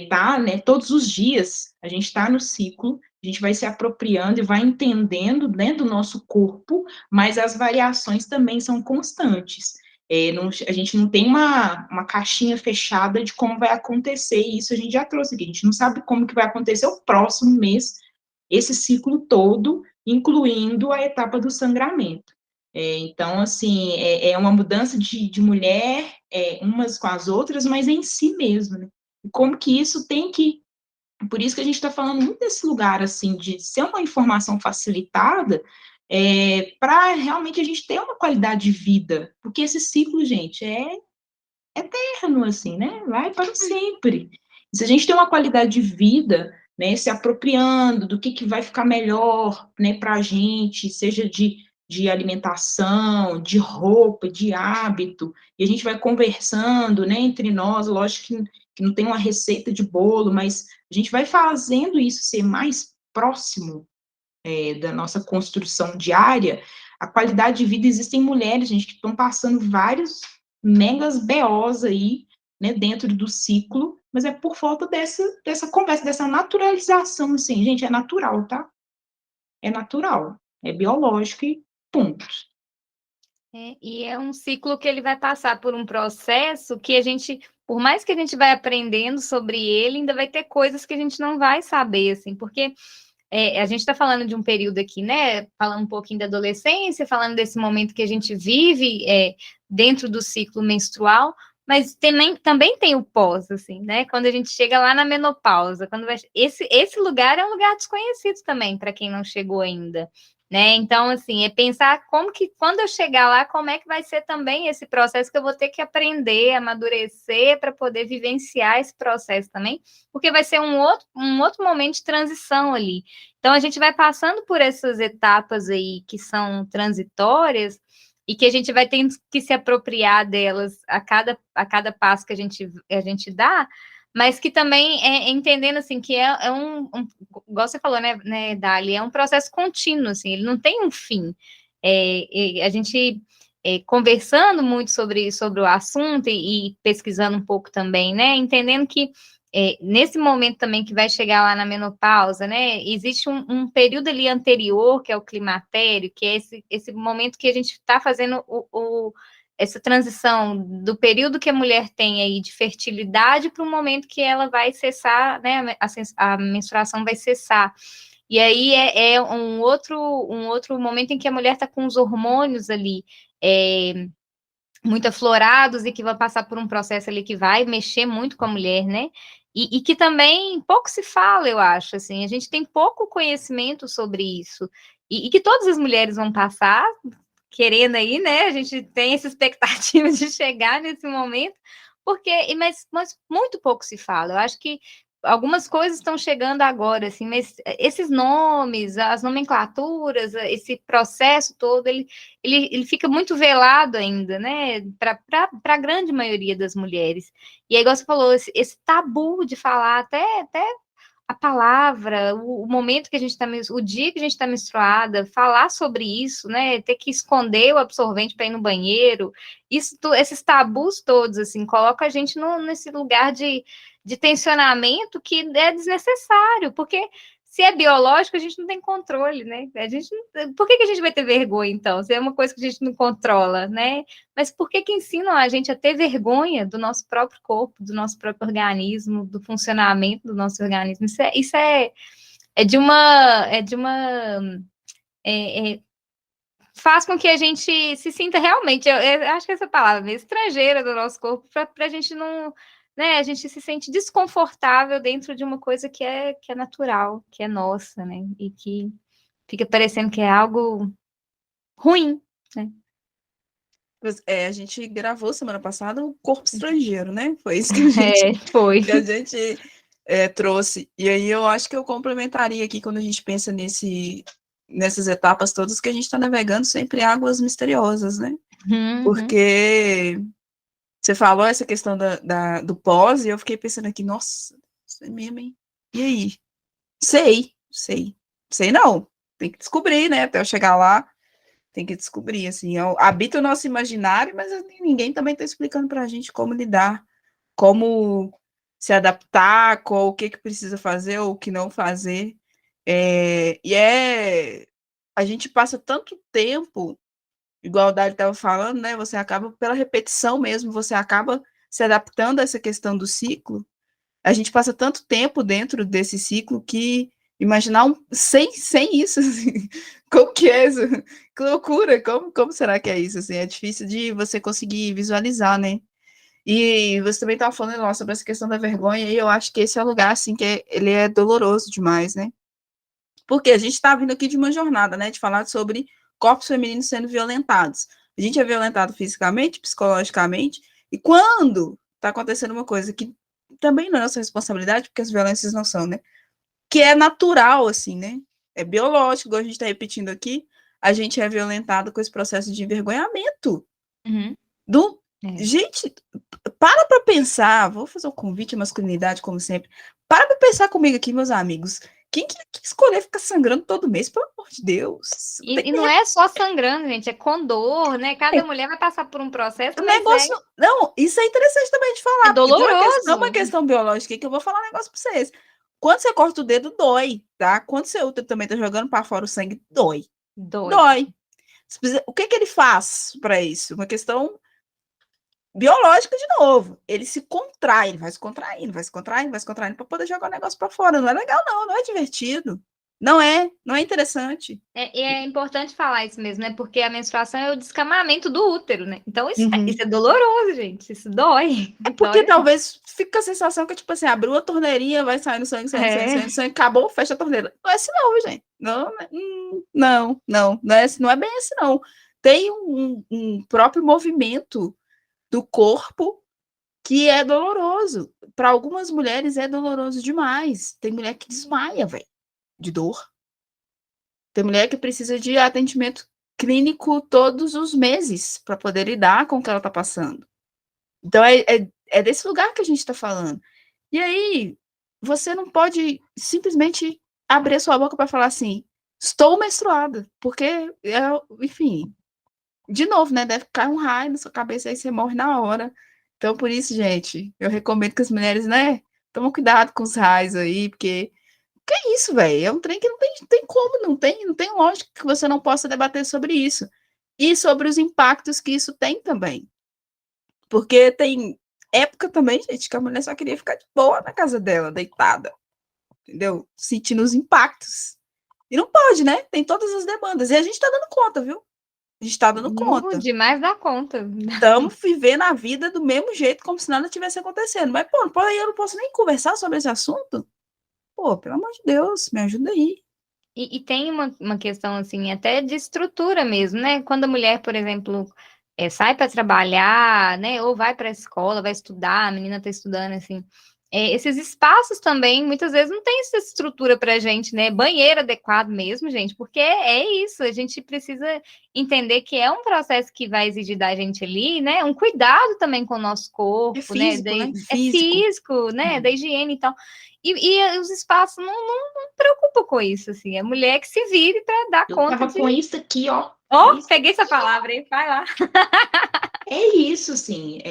Speaker 2: tá, né, todos os dias, a gente está no ciclo, a gente vai se apropriando e vai entendendo, né, do nosso corpo, mas as variações também são constantes. A gente não tem uma caixinha fechada de como vai acontecer, e isso a gente já trouxe aqui, a gente não sabe como que vai acontecer o próximo mês, esse ciclo todo, incluindo a etapa do sangramento. Então, assim, é uma mudança de mulher, umas com as outras, mas em si mesmo, né? E como que isso tem que... Por isso que a gente está falando muito desse lugar, assim, de ser uma informação facilitada, para realmente a gente ter uma qualidade de vida, porque esse ciclo, gente, é eterno, assim, né? Vai para sempre. E se a gente tem uma qualidade de vida, né, se apropriando do que vai ficar melhor, né, para a gente, seja de alimentação, de roupa, de hábito, e a gente vai conversando, né, entre nós, lógico que não tem uma receita de bolo, mas a gente vai fazendo isso ser mais próximo, da nossa construção diária. A qualidade de vida, existem mulheres, gente, que estão passando vários megas BOs aí, né, dentro do ciclo, mas é por falta dessa conversa, dessa naturalização, assim, gente, é natural, tá? É natural, é biológico e ponto.
Speaker 3: E é um ciclo que ele vai passar por um processo que a gente, por mais que a gente vai aprendendo sobre ele, ainda vai ter coisas que a gente não vai saber, assim, porque a gente está falando de um período aqui, né? Falando um pouquinho da adolescência, falando desse momento que a gente vive dentro do ciclo menstrual, mas também tem o pós, assim, né? Quando a gente chega lá na menopausa, esse lugar é um lugar desconhecido também para quem não chegou ainda, né? Então, assim, é pensar como que quando eu chegar lá, como é que vai ser também esse processo que eu vou ter que aprender, amadurecer para poder vivenciar esse processo também, porque vai ser um outro momento de transição ali. Então, a gente vai passando por essas etapas aí que são transitórias e que a gente vai tendo que se apropriar delas a cada passo que a gente dá, mas que também entendendo, assim, que igual você falou, né, Dali, é um processo contínuo, assim, ele não tem um fim. A gente... conversando muito sobre o assunto e pesquisando um pouco também, né, entendendo que nesse momento também que vai chegar lá na menopausa, né, existe um período ali anterior, que é o climatério, que é esse momento que a gente está fazendo essa transição do período que a mulher tem aí de fertilidade para o momento que ela vai cessar, né, a menstruação vai cessar. E aí é um outro momento em que a mulher está com os hormônios ali muito aflorados e que vai passar por um processo ali que vai mexer muito com a mulher, né? E que também pouco se fala, eu acho, assim, a gente tem pouco conhecimento sobre isso. E que todas as mulheres vão passar, querendo aí, né? A gente tem essa expectativa de chegar nesse momento, mas muito pouco se fala. Eu acho que algumas coisas estão chegando agora, assim, mas esses nomes, as nomenclaturas, esse processo todo, ele fica muito velado ainda, né, para a grande maioria das mulheres. E aí, igual você falou, esse tabu de falar até a palavra, o momento que a gente está, o dia que a gente está menstruada, falar sobre isso, né, ter que esconder o absorvente para ir no banheiro, esses tabus todos, assim, coloca a gente nesse lugar de tensionamento que é desnecessário, porque se é biológico, a gente não tem controle, né? Por que a gente vai ter vergonha, então? Se é uma coisa que a gente não controla, né? Mas por que ensinam a gente a ter vergonha do nosso próprio corpo, do nosso próprio organismo, do funcionamento do nosso organismo? Isso é de uma faz com que a gente se sinta realmente, eu acho que essa palavra é estrangeira do nosso corpo, para a gente não, né, a gente se sente desconfortável dentro de uma coisa que é natural, que é nossa, né, e que fica parecendo que é algo ruim, né.
Speaker 1: A gente gravou semana passada o Corpo Estrangeiro, né? Foi isso que a gente,
Speaker 3: Foi.
Speaker 1: que a gente trouxe. E aí eu acho que eu complementaria aqui quando a gente pensa nessas etapas todas, que a gente está navegando sempre em águas misteriosas, né?
Speaker 3: Uhum.
Speaker 1: Porque você falou essa questão do pós, e eu fiquei pensando aqui, nossa, isso é mesmo, hein? E aí? Sei não. Tem que descobrir, né? Até eu chegar lá, tem que descobrir, assim. Habita o nosso imaginário, mas ninguém também está explicando para a gente como lidar, como se adaptar com o que precisa fazer ou o que não fazer. A gente passa tanto tempo, igual o Dário estava falando, né? Você acaba, pela repetição mesmo, você acaba se adaptando a essa questão do ciclo. A gente passa tanto tempo dentro desse ciclo que imaginar sem isso, assim, como que é isso? Que loucura, como será que é isso? Assim, é difícil de você conseguir visualizar, né? E você também estava falando lá sobre essa questão da vergonha, e eu acho que esse é o lugar, assim, que ele é doloroso demais, né? Porque a gente está vindo aqui de uma jornada, né, de falar sobre corpos femininos sendo violentados. A gente é violentado fisicamente, psicologicamente, e quando está acontecendo uma coisa que também não é nossa responsabilidade, porque as violências não são, né? Que é natural, assim, né? É biológico, igual a gente está repetindo aqui, a gente é violentado com esse processo de envergonhamento.
Speaker 3: Uhum.
Speaker 1: Gente, para pensar, vou fazer um convite à masculinidade, como sempre. Para pensar comigo aqui, meus amigos. Quem que escolher ficar sangrando todo mês, pelo amor de Deus?
Speaker 3: E não é só sangrando, gente, é com dor, né? Cada mulher vai passar por um processo.
Speaker 1: O negócio. Não, isso é interessante também de falar.
Speaker 3: É doloroso.
Speaker 1: Tem uma questão biológica que eu vou falar um negócio pra vocês. Quando você corta o dedo, dói, tá? Quando seu útero também tá jogando para fora o sangue, dói. Dói. O que ele faz para isso? Uma questão biológica de novo. Ele se contrai, ele vai se contraindo para poder jogar o negócio para fora. Não é legal, não é divertido. Não é interessante.
Speaker 3: É importante falar isso mesmo, né? Porque a menstruação é o descamamento do útero, né? Então isso é doloroso, gente. Isso dói.
Speaker 1: É porque dói, talvez fica a sensação que, tipo assim, abriu a torneirinha, vai saindo sangue, sangue, acabou, fecha a torneira. Não é assim, não, gente. Não é bem assim, não. Tem um próprio movimento do corpo que é doloroso. Para algumas mulheres é doloroso demais. Tem mulher que desmaia, velho, de dor. Tem mulher que precisa de atendimento clínico todos os meses para poder lidar com o que ela está passando. Então, é desse lugar que a gente está falando. E aí, você não pode simplesmente abrir a sua boca para falar assim, estou menstruada, porque, enfim, de novo, né, deve cair um raio na sua cabeça, aí você morre na hora. Então, por isso, gente, eu recomendo que as mulheres, né, tomem cuidado com os raios aí, porque que é isso, velho? É um trem que não tem como, não tem lógica que você não possa debater sobre isso. E sobre os impactos que isso tem também. Porque tem época também, gente, que a mulher só queria ficar de boa na casa dela, deitada. Entendeu? Sentindo os impactos. E não pode, né? Tem todas as demandas. E a gente tá dando conta, viu? A gente tá dando conta.
Speaker 3: Demais dá conta.
Speaker 1: Estamos vivendo a vida do mesmo jeito, como se nada tivesse acontecendo. Mas, pô, eu não posso nem conversar sobre esse assunto? Pô, pelo amor de Deus, me ajuda aí.
Speaker 3: E tem uma questão, assim, até de estrutura mesmo, né? Quando a mulher, por exemplo, sai para trabalhar, né? Ou vai para a escola, vai estudar, a menina está estudando, assim. Esses espaços também, muitas vezes, não tem essa estrutura para a gente, né? Banheiro adequado mesmo, gente, porque é isso, a gente precisa entender que é um processo que vai exigir da gente ali, né? Um cuidado também com o nosso corpo,
Speaker 1: físico,
Speaker 3: né?
Speaker 1: né?
Speaker 3: É físico, né? Da higiene e tal. E os espaços não preocupam com isso, assim. É mulher que se vire para dar conta.
Speaker 2: Eu tava com isso aqui, ó.
Speaker 3: Peguei essa palavra aí, vai lá.
Speaker 2: É isso, assim.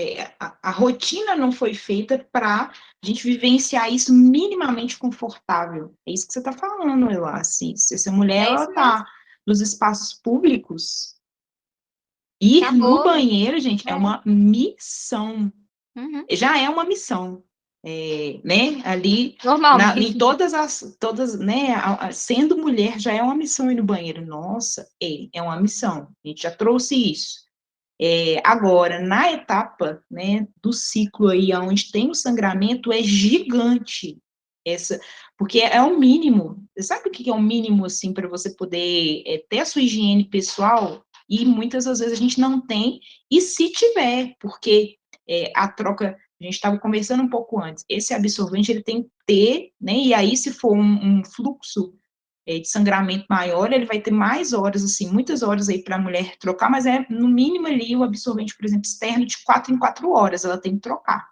Speaker 2: A rotina não foi feita para a gente vivenciar isso minimamente confortável. É isso que você está falando, Elá. Assim, se essa mulher ela tá nos espaços públicos, ir no banheiro, gente, é uma missão.
Speaker 3: Uhum.
Speaker 2: Já é uma missão. Né? Ali, em todas, né? Sendo mulher, já é uma missão ir no banheiro. Nossa, é uma missão. A gente já trouxe isso. Agora, na etapa, né, do ciclo aí, onde tem o sangramento, é gigante. Porque é o mínimo. Sabe o que é o mínimo, assim, para você poder ter a sua higiene pessoal? E muitas das vezes a gente não tem, e se tiver, porque a troca, a gente estava conversando um pouco antes, esse absorvente ele tem que ter, né? E aí, se for um fluxo de sangramento maior, ele vai ter mais horas, assim, muitas horas aí para a mulher trocar, mas no mínimo ali o absorvente, por exemplo, externo, de 4 em 4 horas, ela tem que trocar.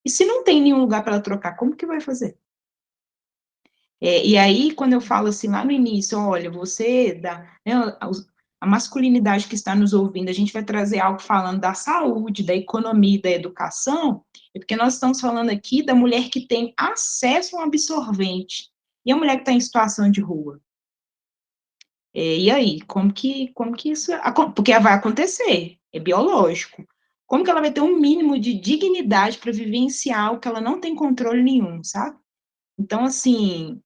Speaker 2: E se não tem nenhum lugar para ela trocar, como que vai fazer? E aí, quando eu falo assim, lá no início, olha, você dá, né, a masculinidade que está nos ouvindo, a gente vai trazer algo falando da saúde, da economia e da educação, é porque nós estamos falando aqui da mulher que tem acesso a um absorvente, e a mulher que está em situação de rua. E aí, como que isso... Porque vai acontecer, é biológico. Como que ela vai ter um mínimo de dignidade para vivenciar o que ela não tem controle nenhum, sabe? Então, assim,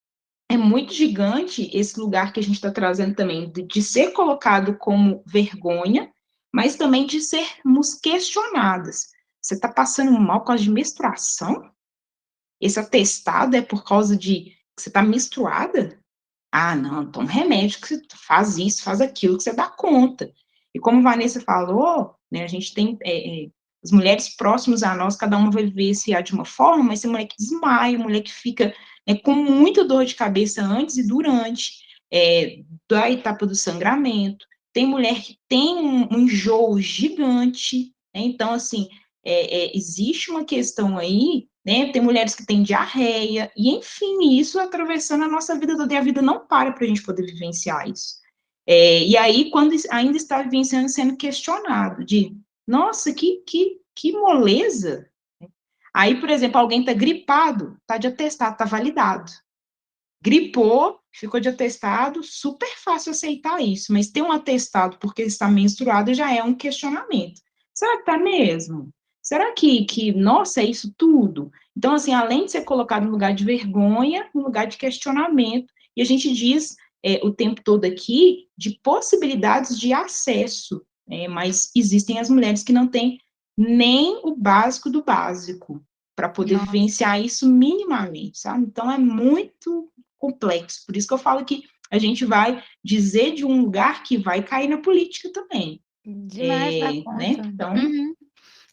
Speaker 2: é muito gigante esse lugar que a gente está trazendo também, de ser colocado como vergonha, mas também de sermos questionadas. Você está passando mal por causa de menstruação? Esse atestado é por causa de que você está menstruada? Ah, não, toma remédio, que você faz isso, faz aquilo, que você dá conta. E como a Vanessa falou, né, a gente tem as mulheres próximas a nós, cada uma vai vivenciar de uma forma, mas tem mulher que desmaia, mulher que fica com muita dor de cabeça antes e durante, da etapa do sangramento, tem mulher que tem um enjoo gigante, né, então, assim, existe uma questão aí, né, tem mulheres que têm diarreia, e enfim, isso atravessando a nossa vida toda, e a vida não para a gente poder vivenciar isso. E aí, quando ainda está vivenciando, sendo questionado, de, nossa, que moleza. Aí, por exemplo, alguém está gripado, está de atestado, está validado. Gripou, ficou de atestado, super fácil aceitar isso, mas ter um atestado porque está menstruado já é um questionamento. Será que está mesmo? Será nossa, é isso tudo? Então, assim, além de ser colocado no lugar de vergonha, no lugar de questionamento, e a gente diz o tempo todo aqui de possibilidades de acesso, mas existem as mulheres que não têm nem o básico do básico para poder vivenciar isso minimamente, sabe? Então, é muito complexo. Por isso que eu falo que a gente vai dizer de um lugar que vai cair na política também.
Speaker 3: Demais da conta.
Speaker 2: Né? Então...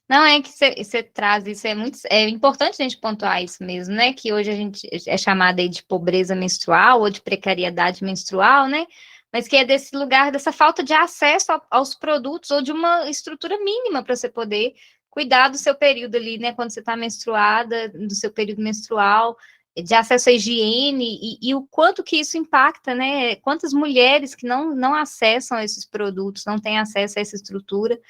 Speaker 3: Não, é que você traz isso, é importante a gente pontuar isso mesmo, né? Que hoje a gente é chamada aí de pobreza menstrual ou de precariedade menstrual, né? Mas que é desse lugar, dessa falta de acesso aos produtos ou de uma estrutura mínima para você poder cuidar do seu período ali, né? Quando você está menstruada, do seu período menstrual, de acesso à higiene e o quanto que isso impacta, né? Quantas mulheres que não acessam a esses produtos, não têm acesso a essa estrutura.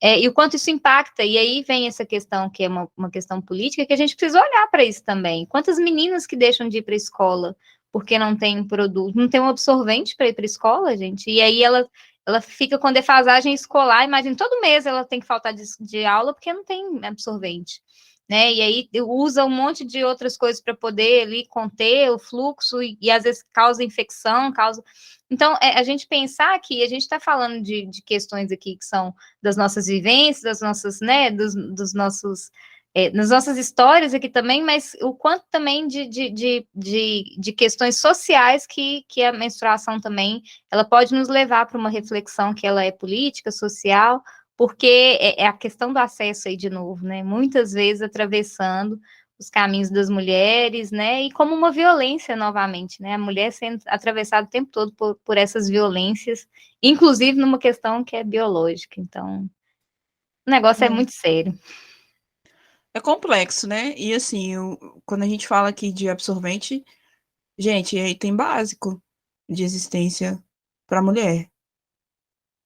Speaker 3: E o quanto isso impacta, e aí vem essa questão que é uma questão política, que a gente precisa olhar para isso também. Quantas meninas que deixam de ir para a escola porque não tem produto, não tem um absorvente para ir para a escola, gente, e aí ela fica com defasagem escolar, imagina, todo mês ela tem que faltar de aula porque não tem absorvente, né, e aí usa um monte de outras coisas para poder ali conter o fluxo, e às vezes causa infecção, Então, a gente pensar que a gente está falando de questões aqui que são das nossas vivências, das nossas, né, dos nossos, nas nossas histórias aqui também, mas o quanto também de questões sociais que a menstruação também, ela pode nos levar para uma reflexão que ela é política, social, porque é a questão do acesso aí de novo, né, muitas vezes atravessando os caminhos das mulheres, né, e como uma violência novamente, né, a mulher sendo atravessada o tempo todo por essas violências, inclusive numa questão que é biológica, então o negócio é muito sério.
Speaker 1: É complexo, né, e assim, quando a gente fala aqui de absorvente, gente, aí tem básico de existência para a mulher.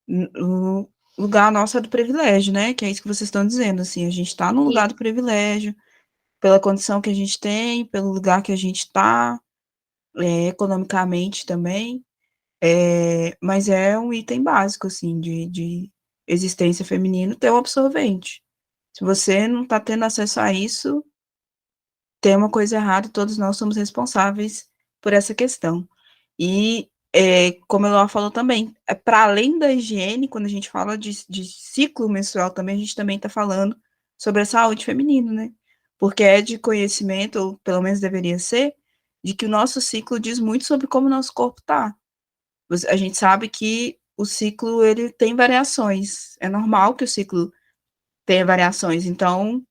Speaker 1: O lugar nosso é do privilégio, né, que é isso que vocês estão dizendo, assim, a gente está no lugar do privilégio, pela condição que a gente tem, pelo lugar que a gente está, economicamente também, mas é um item básico, assim, de existência feminina, ter um absorvente. Se você não está tendo acesso a isso, tem uma coisa errada e todos nós somos responsáveis por essa questão. E, como a Eloá falou também, para além da higiene, quando a gente fala de ciclo menstrual também, a gente também está falando sobre a saúde feminina, né? Porque é de conhecimento, ou pelo menos deveria ser, de que o nosso ciclo diz muito sobre como o nosso corpo está. A gente sabe que o ciclo, ele tem variações. É normal que o ciclo tenha variações. Então,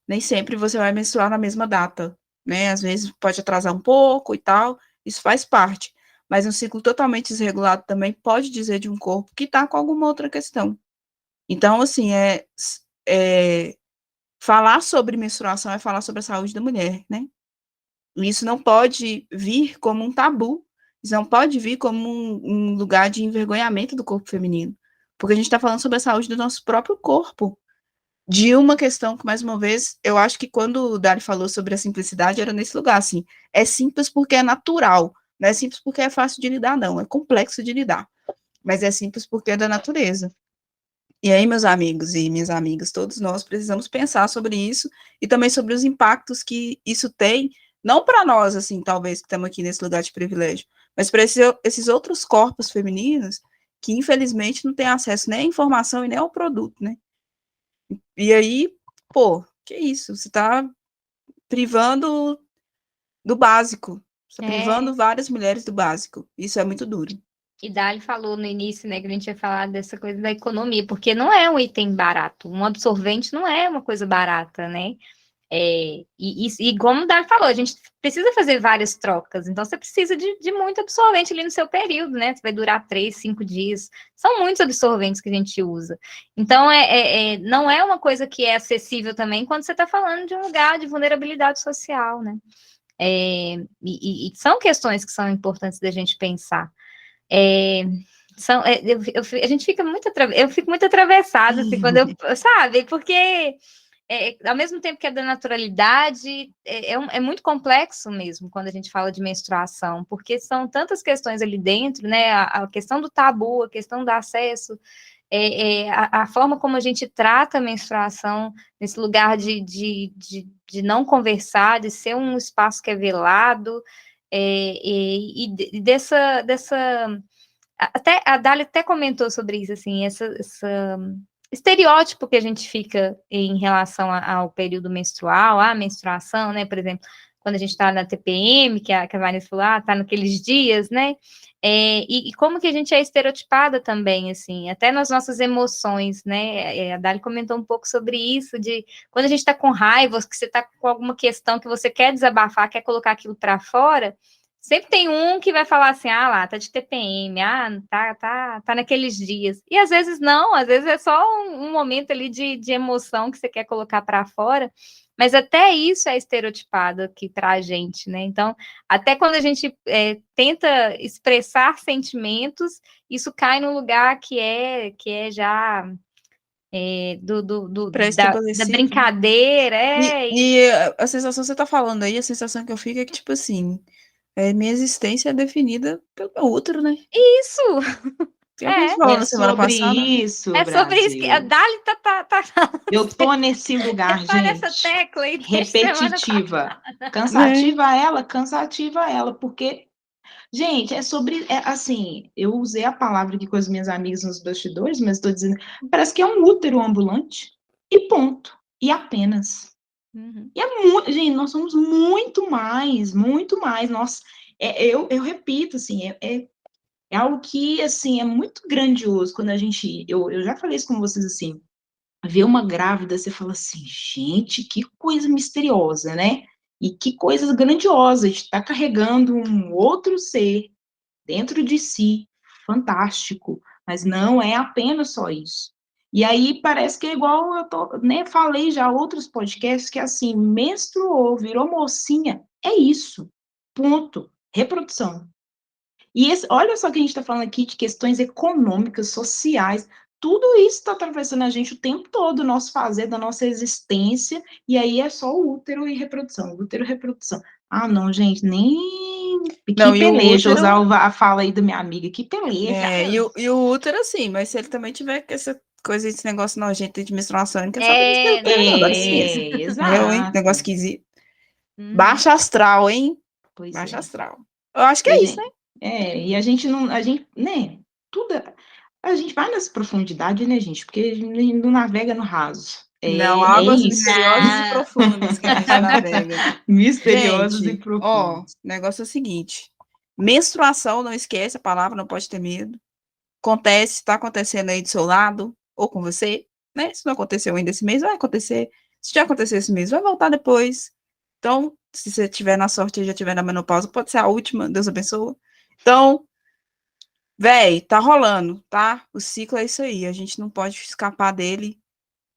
Speaker 1: nem sempre você vai menstruar na mesma data, né? Às vezes pode atrasar um pouco e tal. Isso faz parte. Mas um ciclo totalmente desregulado também pode dizer de um corpo que está com alguma outra questão. Então, assim, falar sobre menstruação é falar sobre a saúde da mulher, né? E isso não pode vir como um tabu Isso não pode vir como um lugar de envergonhamento do corpo feminino, porque a gente está falando sobre a saúde do nosso próprio corpo. De uma questão que, mais uma vez, eu acho que quando o Dari falou sobre a simplicidade, era nesse lugar, assim, é simples porque é natural, não é simples porque é fácil de lidar, não, é complexo de lidar, mas é simples porque é da natureza. E aí, meus amigos e minhas amigas, todos nós precisamos pensar sobre isso e também sobre os impactos que isso tem, não para nós, assim, talvez, que estamos aqui nesse lugar de privilégio, mas para esses outros corpos femininos que, infelizmente, não têm acesso nem à informação e nem ao produto, né? E aí, pô, que isso? Você está privando do básico. Você está privando várias mulheres do básico. Isso é muito duro.
Speaker 3: E Dali falou no início, né, que a gente ia falar dessa coisa da economia, porque não é um item barato. Um absorvente não é uma coisa barata, né? E como o Dali falou, a gente precisa fazer várias trocas. Então, você precisa de muito absorvente ali no seu período, né? Vai durar 3, 5 dias. São muitos absorventes que a gente usa. Então, não é uma coisa que é acessível também quando você está falando de um lugar de vulnerabilidade social, né? E são questões que são importantes da gente pensar. A gente fica muito eu fico muito atravessada assim, quando sabe, porque ao mesmo tempo que é da naturalidade, é muito complexo mesmo quando a gente fala de menstruação, porque são tantas questões ali dentro, né? A questão do tabu, a questão do acesso, a forma como a gente trata a menstruação nesse lugar de não conversar, de ser um espaço que é velado, e dessa até a Dália até comentou sobre isso, assim, essa estereótipo que a gente fica em relação ao período menstrual, à menstruação, né? Por exemplo, quando a gente está na TPM, que a Vanessa falou, está naqueles dias, né? E como que a gente é estereotipada também, assim, até nas nossas emoções, né? A Dália comentou um pouco sobre isso, de quando a gente está com raiva, que você está com alguma questão que você quer desabafar, quer colocar aquilo para fora. Sempre tem um que vai falar assim, lá, tá de TPM, tá naqueles dias. E às vezes não, às vezes é só um momento ali de emoção que você quer colocar para fora, mas até isso é estereotipado aqui para a gente, né? Então, até quando a gente tenta expressar sentimentos, isso cai num lugar que é já da brincadeira.
Speaker 1: E a sensação que você tá falando aí, a sensação que eu fico é que, tipo assim, minha existência é definida pelo meu útero, né?
Speaker 3: Isso!
Speaker 1: Que a gente falou na semana passada.
Speaker 2: Isso,
Speaker 3: é sobre isso que a Dália tá
Speaker 2: eu tô nesse lugar, gente.
Speaker 3: Nessa tecla aí
Speaker 2: repetitiva. Cansativa ela, porque, gente, é sobre, assim, eu usei a palavra aqui com as minhas amigas nos bastidores, mas estou dizendo, parece que é um útero ambulante, e ponto, e apenas.
Speaker 3: Uhum.
Speaker 2: E gente, nós somos muito mais, nós, eu repito, assim, é algo que, assim, é muito grandioso quando a gente, eu já falei isso com vocês, assim, ver uma grávida, você fala assim, gente, que coisa misteriosa, né? E que coisa grandiosa, a gente está carregando um outro ser dentro de si, fantástico, mas não é apenas só isso. E aí parece que é igual né, falei já outros podcasts que assim, menstruou, virou mocinha, é isso, ponto, reprodução. E olha só que a gente está falando aqui de questões econômicas, sociais, tudo isso está atravessando a gente o tempo todo, o nosso fazer, da nossa existência, e aí é só o útero e reprodução, útero e reprodução. Ah, não, gente, nem... Que peleja, útero... usar a fala aí da minha amiga, que peleja.
Speaker 1: E o útero, assim, mas se ele também tiver com essa coisa, esse negócio nojento de menstruação, não quer saber disso que eu tenho, não, dá licença.
Speaker 2: Exato.
Speaker 1: Hein? Negócio esquisito. Baixa astral, hein?
Speaker 2: Pois
Speaker 1: Baixa astral. Eu acho que é isso, né?
Speaker 2: E a gente não, né, tudo, a gente vai nas profundidades, né, gente, porque a gente não navega no raso.
Speaker 1: Não, águas misteriosas e profundas que a gente navega.
Speaker 2: Misteriosas
Speaker 1: gente,
Speaker 2: e profundas.
Speaker 1: O negócio é o seguinte, menstruação, não esquece a palavra, não pode ter medo. Acontece, está acontecendo aí do seu lado, ou com você, né? Se não aconteceu ainda esse mês, vai acontecer. Se já aconteceu esse mês, vai voltar depois. Então, se você tiver na sorte e já tiver na menopausa, pode ser a última, Deus abençoe. Então, véi, tá rolando, tá? O ciclo é isso aí, a gente não pode escapar dele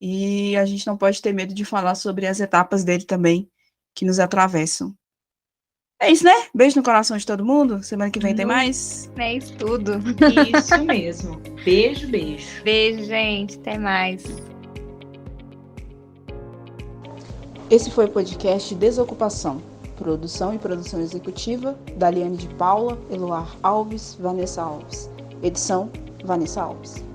Speaker 1: e a gente não pode ter medo de falar sobre as etapas dele também, que nos atravessam. É isso, né? Beijo no coração de todo mundo. Semana que vem tem mais.
Speaker 3: É isso tudo.
Speaker 2: Isso mesmo. Beijo, beijo.
Speaker 3: Beijo, gente. Até mais.
Speaker 1: Esse foi o podcast Desocupação. Produção e produção executiva, Daliane de Paula, Eloar Alves, Vanessa Alves. Edição, Vanessa Alves.